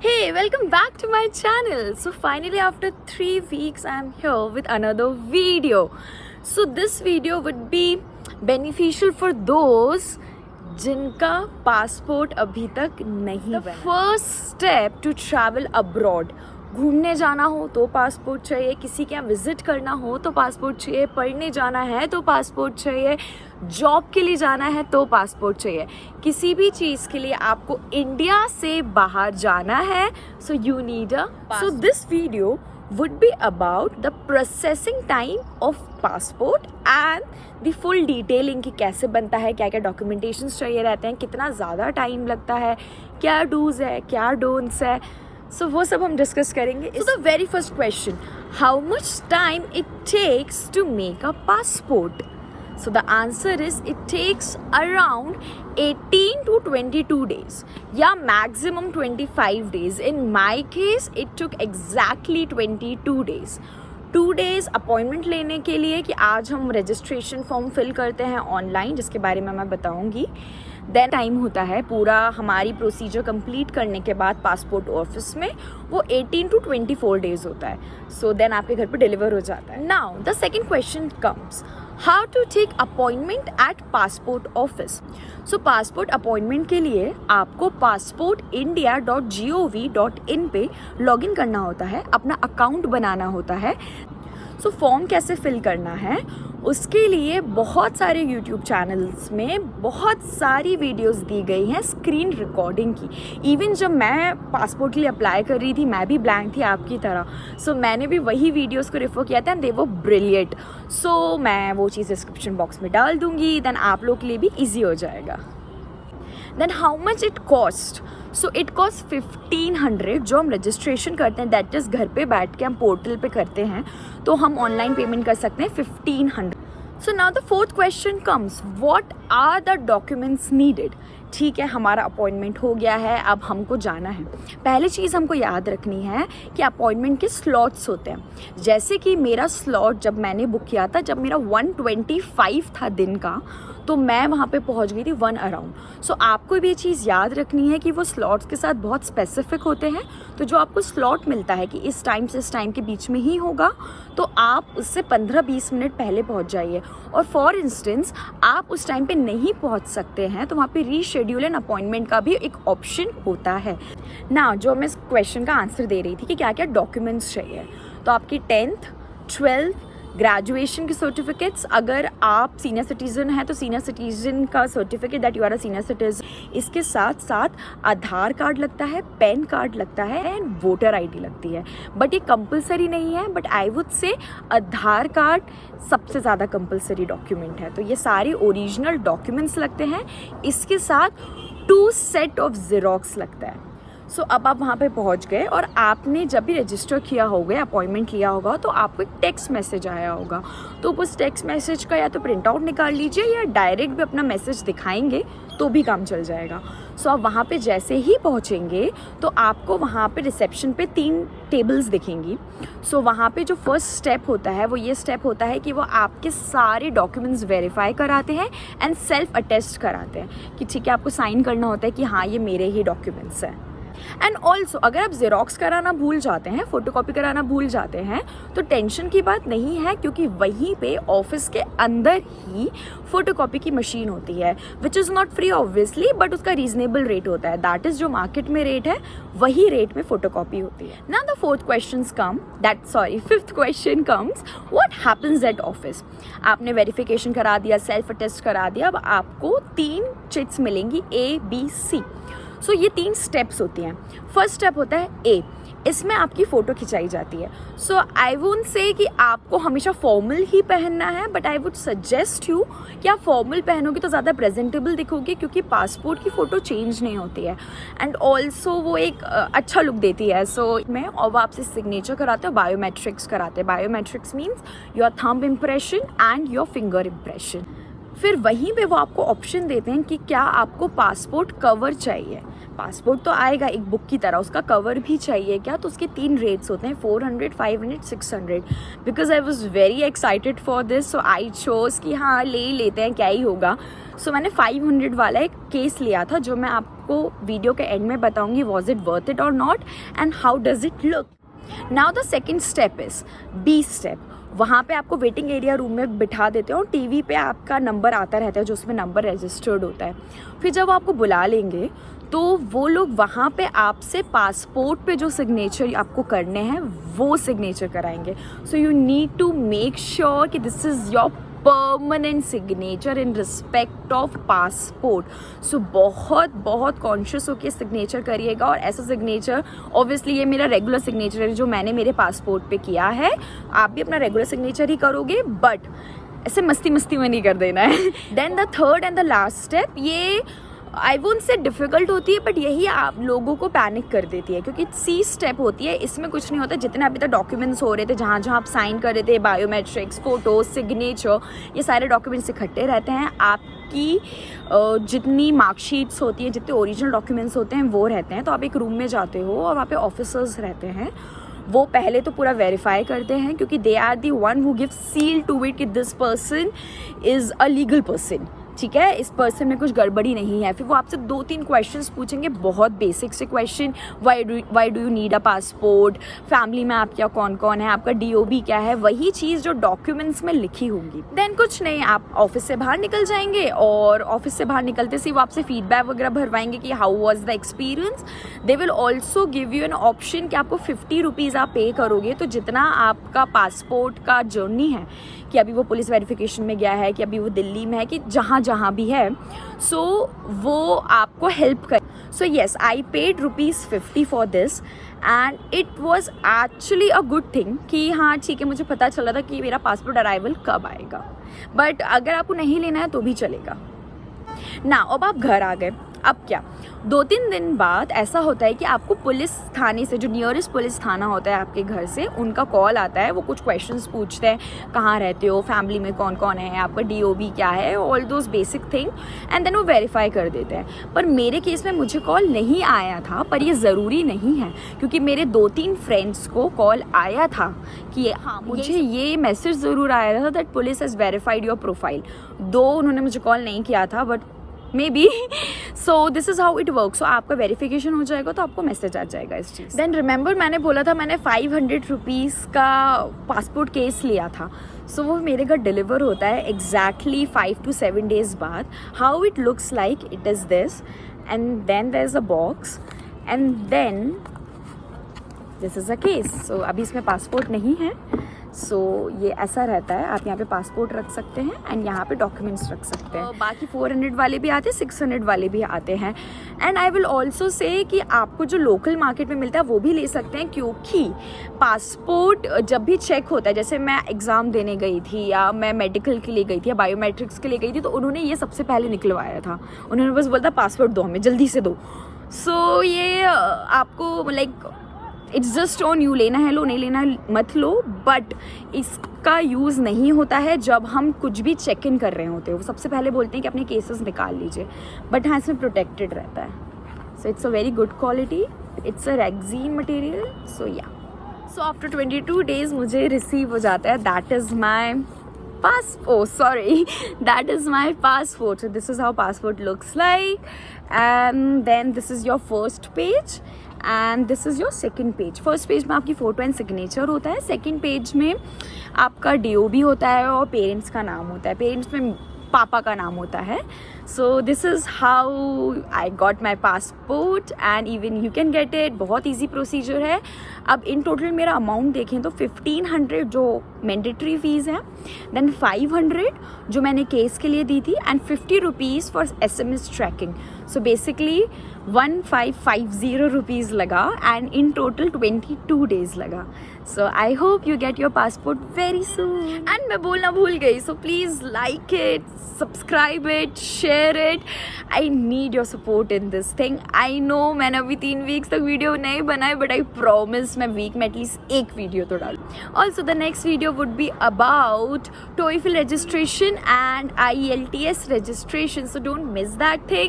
Hey, welcome back to my channel. So finally after 3 weeks I am here with another video. So this video would be beneficial for those जिनका passport अभी तक नहीं बना. First step to travel abroad. घूमने जाना हो तो passport चाहिए, किसी के यहाँ विजिट करना हो तो पासपोर्ट चाहिए, पढ़ने जाना है तो पासपोर्ट चाहिए, जॉब के लिए जाना है तो पासपोर्ट चाहिए. किसी भी चीज़ के लिए आपको इंडिया से बाहर जाना है, सो you need a. So this video would be about the processing time of passport and the full detailing कि कैसे बनता है, क्या क्या documentations चाहिए रहते हैं, कितना ज़्यादा टाइम लगता है, क्या डूज है, क्या डोंट्स है. सो वो सब हम डिस्कस करेंगे. So the very first question, how much time it takes to make a passport? So the answer is it takes around 18 to 22 days. Yeah, maximum 25 days. In my case, it took exactly 22 days. 2 days appointment लेने के लिए कि आज हम registration form fill करते हैं online, जिसके बारे में मैं बताऊंगी. देन टाइम होता है पूरा हमारी प्रोसीजर कंप्लीट करने के बाद पासपोर्ट ऑफिस में, वो 18 to 24 डेज होता है. सो देन आपके घर पे डिलीवर हो जाता है. Now the second question comes, how to take appointment at passport office. So passport appointment के लिए आपको passportindia.gov.in पे लॉगिन करना होता है, अपना अकाउंट बनाना होता है. सो फॉर्म कैसे फिल करना है उसके लिए बहुत सारे यूट्यूब चैनल्स में बहुत सारी वीडियोस दी गई हैं स्क्रीन रिकॉर्डिंग की. इवन जब मैं पासपोर्ट के लिए अप्लाई कर रही थी मैं भी ब्लैंक थी आपकी तरह. सो मैंने भी वही वीडियोस को रेफर किया था एंड दे वो ब्रिलियंट. सो मैं वो चीज़ डिस्क्रिप्शन बॉक्स में डाल दूंगी, देन आप लोग के लिए भी ईजी हो जाएगा. Then how much it cost? So it cost 1500 जो हम रजिस्ट्रेशन करते हैं, दैट इज़ घर पे बैठ के हम पोर्टल पे करते हैं तो हम ऑनलाइन पेमेंट कर सकते हैं 1500. So now the fourth question comes, what are the documents needed? ठीक है, हमारा अपॉइंटमेंट हो गया है, अब हमको जाना है. पहली चीज़ हमको याद रखनी है कि अपॉइंटमेंट के स्लॉट्स होते हैं. जैसे कि मेरा स्लॉट जब मैंने बुक किया था, जब मेरा 125 था दिन का, तो मैं वहाँ पे पहुँच गई थी 1 अराउंड. सो आपको भी ये चीज़ याद रखनी है कि वो स्लॉट्स के साथ बहुत स्पेसिफिक होते हैं. तो जो आपको स्लॉट मिलता है कि इस टाइम से इस टाइम के बीच में ही होगा, तो आप उससे 15-20 मिनट पहले पहुँच जाइए. और फॉर इंस्टेंस आप उस टाइम पे नहीं पहुँच सकते हैं तो वहाँ पे रीशेड्यूल एन अपॉइंटमेंट का भी एक ऑप्शन होता है. ना जो मैं इस क्वेश्चन का आंसर दे रही थी कि क्या क्या डॉक्यूमेंट्स चाहिए, तो आपकी 10th 12th ग्रेजुएशन के सर्टिफिकेट्स, अगर आप सीनियर सिटीज़न हैं तो सीनियर सिटीज़न का certificate that you are a senior citizen. इसके साथ साथ आधार कार्ड लगता है, पैन कार्ड लगता है एंड वोटर आईडी लगती है. बट ये कंपलसरी नहीं है, but I would say Aadhaar card सबसे ज़्यादा कंपलसरी डॉक्यूमेंट है. तो ये सारे ओरिजिनल डॉक्यूमेंट्स लगते हैं. इसके साथ 2 सेट ऑफ ज़ेरॉक्स लगता है. सो अब आप वहाँ पे पहुँच गए और आपने जब भी रजिस्टर किया होगा, अपॉइंटमेंट लिया होगा, तो आपको एक टेक्स्ट मैसेज आया होगा. तो उस टेक्स्ट मैसेज का या तो प्रिंट आउट निकाल लीजिए या डायरेक्ट भी अपना मैसेज दिखाएंगे तो भी काम चल जाएगा. सो आप वहाँ पे जैसे ही पहुँचेंगे तो आपको वहाँ पे रिसेप्शन पे 3 टेबल्स दिखेंगी. सो वहाँ पे जो फर्स्ट स्टेप होता है वो ये स्टेप होता है कि वो आपके सारे डॉक्यूमेंट्स वेरीफाई कराते हैं एंड सेल्फ अटेस्ट कराते हैं कि ठीक है, आपको साइन करना होता है कि हाँ ये मेरे ही डॉक्यूमेंट्स हैं. एंड ऑल्सो अगर आप ज़ेरॉक्स कराना भूल जाते हैं, फोटोकॉपी कराना भूल जाते हैं, तो टेंशन की बात नहीं है, क्योंकि वहीं पे ऑफिस के अंदर ही फोटोकॉपी की मशीन होती है, which is not free obviously, but उसका रीजनेबल रेट होता है. दैट इज़ जो मार्केट में रेट है वही रेट में फोटोकॉपी होती है. Now the fifth question comes, what happens at office? आपने वेरिफिकेशन करा दिया, सेल्फ अटेस्ट करा दिया, अब आपको 3 चिट्स मिलेंगी ABC. सो ये 3 स्टेप्स होती हैं. फर्स्ट स्टेप होता है A, इसमें आपकी फ़ोटो खिंचाई जाती है. सो आई वुड से कि आपको हमेशा फॉर्मल ही पहनना है, but I would suggest you कि आप फॉर्मल पहनोगे तो ज़्यादा प्रेजेंटेबल दिखोगे, क्योंकि पासपोर्ट की फ़ोटो चेंज नहीं होती है एंड ऑल्सो वो एक अच्छा लुक देती है. सो मैं और वो आपसे सिग्नेचर कराते हो, बायोमेट्रिक्स कराते हैं. Biometrics means your thumb impression and your finger impression. फिर वहीं पे वो आपको ऑप्शन देते हैं कि क्या आपको पासपोर्ट कवर चाहिए। पासपोर्ट तो आएगा एक बुक की तरह, उसका कवर भी चाहिए क्या, तो उसके 3 रेट्स होते हैं, 400, 500, 600। Because I was very excited for this, so I chose कि हाँ ले ही लेते हैं, क्या ही होगा। सो मैंने 500 वाला एक केस लिया था, जो मैं आपको वीडियो के एंड में बताऊंगी वॉज इट वर्थ इट और not and how does it look. Now the second step is B step. वहाँ पे आपको वेटिंग एरिया रूम में बिठा देते हैं और टीवी पे आपका नंबर आता रहता है, जो उसमें नंबर रजिस्टर्ड होता है। फिर जब आपको बुला लेंगे तो वो लोग वहाँ पे आपसे पासपोर्ट पे जो सिग्नेचर आपको करने हैं वो सिग्नेचर कराएंगे। So you need to make sure कि this is your permanent signature in respect of passport. So बहुत बहुत कॉन्शियस होकर सिग्नेचर करिएगा। और ऐसा सिग्नेचर, ऑब्वियसली ये मेरा रेगुलर सिग्नेचर है जो मैंने मेरे पासपोर्ट पे किया है, आप भी अपना रेगुलर सिग्नेचर ही करोगे, बट ऐसे मस्ती मस्ती में नहीं कर देना है। Then the third and the last step, ये आई वोंट से डिफ़िकल्ट होती है, बट यही आप लोगों को पैनिक कर देती है, क्योंकि सी स्टेप होती है। इसमें कुछ नहीं होता, जितने अभी तक डॉक्यूमेंट्स हो रहे थे, जहाँ जहाँ आप साइन कर रहे थे, बायोमेट्रिक्स, फ़ोटो, सिग्नेचर, ये सारे डॉक्यूमेंट्स इकट्ठे रहते हैं। आपकी जितनी मार्कशीट्स होती हैं, जितने ओरिजिनल डॉक्यूमेंट्स होते हैं वो रहते हैं। तो आप एक रूम में जाते हो और वहाँ पे ऑफिसर्स रहते हैं, वो पहले तो पूरा वेरीफाई करते हैं, क्योंकि they are the one who give seal to it कि this person is a legal person, ठीक है, इस पर्सन में कुछ गड़बड़ी नहीं है। फिर वो आपसे 2-3 क्वेश्चंस पूछेंगे, बहुत बेसिक से question, why do you need a passport, family में आपका कौन कौन है, आपका DOB क्या है, वही चीज़ जो डॉक्यूमेंट्स में लिखी होंगी। देन कुछ नहीं, आप ऑफिस से बाहर निकल जाएंगे और ऑफिस से बाहर निकलते से वो आपसे फीडबैक वगैरह भरवाएंगे कि how was the experience. They will also give you an option कि आपको 50 रुपीज़ आप पे करोगे, तो जितना आपका पासपोर्ट का जर्नी है, कि अभी वो पुलिस वेरिफिकेशन में गया है, कि अभी वो दिल्ली में है, कि जहाँ जहाँ भी है, सो वो आपको हेल्प कर। So yes, I paid ₹50 for this and it was actually a good thing कि हाँ ठीक है, मुझे पता चला था कि मेरा पासपोर्ट अराइवल कब आएगा। बट अगर आपको नहीं लेना है तो भी चलेगा ना। अब आप घर आ गए, अब क्या, 2-3 दिन बाद ऐसा होता है कि आपको पुलिस थाने से, जो नियरेस्ट पुलिस थाना होता है आपके घर से, उनका कॉल आता है। वो कुछ क्वेश्चंस पूछते हैं, कहाँ रहते हो, फैमिली में कौन कौन है, आपका DOB क्या है, all those basic thing, and then वो वेरीफाई कर देते हैं। पर मेरे केस में मुझे कॉल नहीं आया था, पर ये ज़रूरी नहीं है, क्योंकि मेरे 2-3 फ्रेंड्स को कॉल आया था कि हाँ मुझे ये मैसेज ज़रूर आया था that police has verified your profile. Though उन्होंने मुझे कॉल नहीं किया था, but maybe, so this is how it work. So आपका वेरिफिकेशन हो जाएगा तो आपको मैसेज आ जाएगा इस चीज़। देन रिमेंबर, मैंने बोला था मैंने 500 रुपीज़ का पासपोर्ट केस लिया था, सो वो मेरे घर डिलीवर होता है एग्जैक्टली 5 to 7 days बाद। How it looks like, it is this, and then there is a box, and then this is a case. So अभी इसमें पासपोर्ट नहीं है, सो ये ऐसा रहता है। आप यहाँ पे पासपोर्ट रख सकते हैं एंड यहाँ पे डॉक्यूमेंट्स रख सकते हैं। बाकी 400 वाले भी आते हैं, 600 वाले भी आते हैं। And I will also say कि आपको जो लोकल मार्केट में मिलता है वो भी ले सकते हैं, क्योंकि पासपोर्ट जब भी चेक होता है, जैसे मैं एग्ज़ाम देने गई थी या मैं मेडिकल के लिए गई थी या बायोमेट्रिक्स के लिए गई थी, तो उन्होंने ये सबसे पहले निकलवाया था। उन्होंने बस बोला था पासपोर्ट दो हमें, जल्दी से दो। सो ये आपको like it's just on you, लेना है लो, नहीं लेना मत लो। बट इसका यूज़ नहीं होता है जब हम कुछ भी चेक इन कर रहे होते हैं। वो सबसे पहले बोलते हैं कि अपने केसेस निकाल लीजिए, बट हाँ इसमें प्रोटेक्टेड रहता है। So it's a very good quality, it's a rexine material. So yeah, so after 22 days मुझे रिसीव हो जाता है, that is my that is my passport. So this is how passport looks like, and then this is your first page and this is your second page. First page में आपकी photo and signature होता है, second page में आपका DOB होता है और parents का नाम होता है। पेरेंट्स में पापा का नाम होता है। सो this is how I got my passport and even you can get it. बहुत ईजी प्रोसीजर है। अब इन टोटल मेरा अमाउंट देखें तो 1500 जो मैंडेटरी फ़ीस है, देन 500 जो मैंने केस के लिए दी थी, and 50 rupees for SMS tracking. So basically 1550 rupees लगा एंड इन टोटल 22 days लगा। So I hope you get your passport very soon. And मैं बोलना भूल गई, so please like it, subscribe it, share it. I need your support in this thing. I know मैंने अभी 3 weeks तक video नहीं बनाए, बट आई प्रॉमिस मैं वीक में एटलीस्ट एक वीडियो तो डालूँ। Also, the next video would be about TOEFL registration and IELTS registration. So don't miss that thing.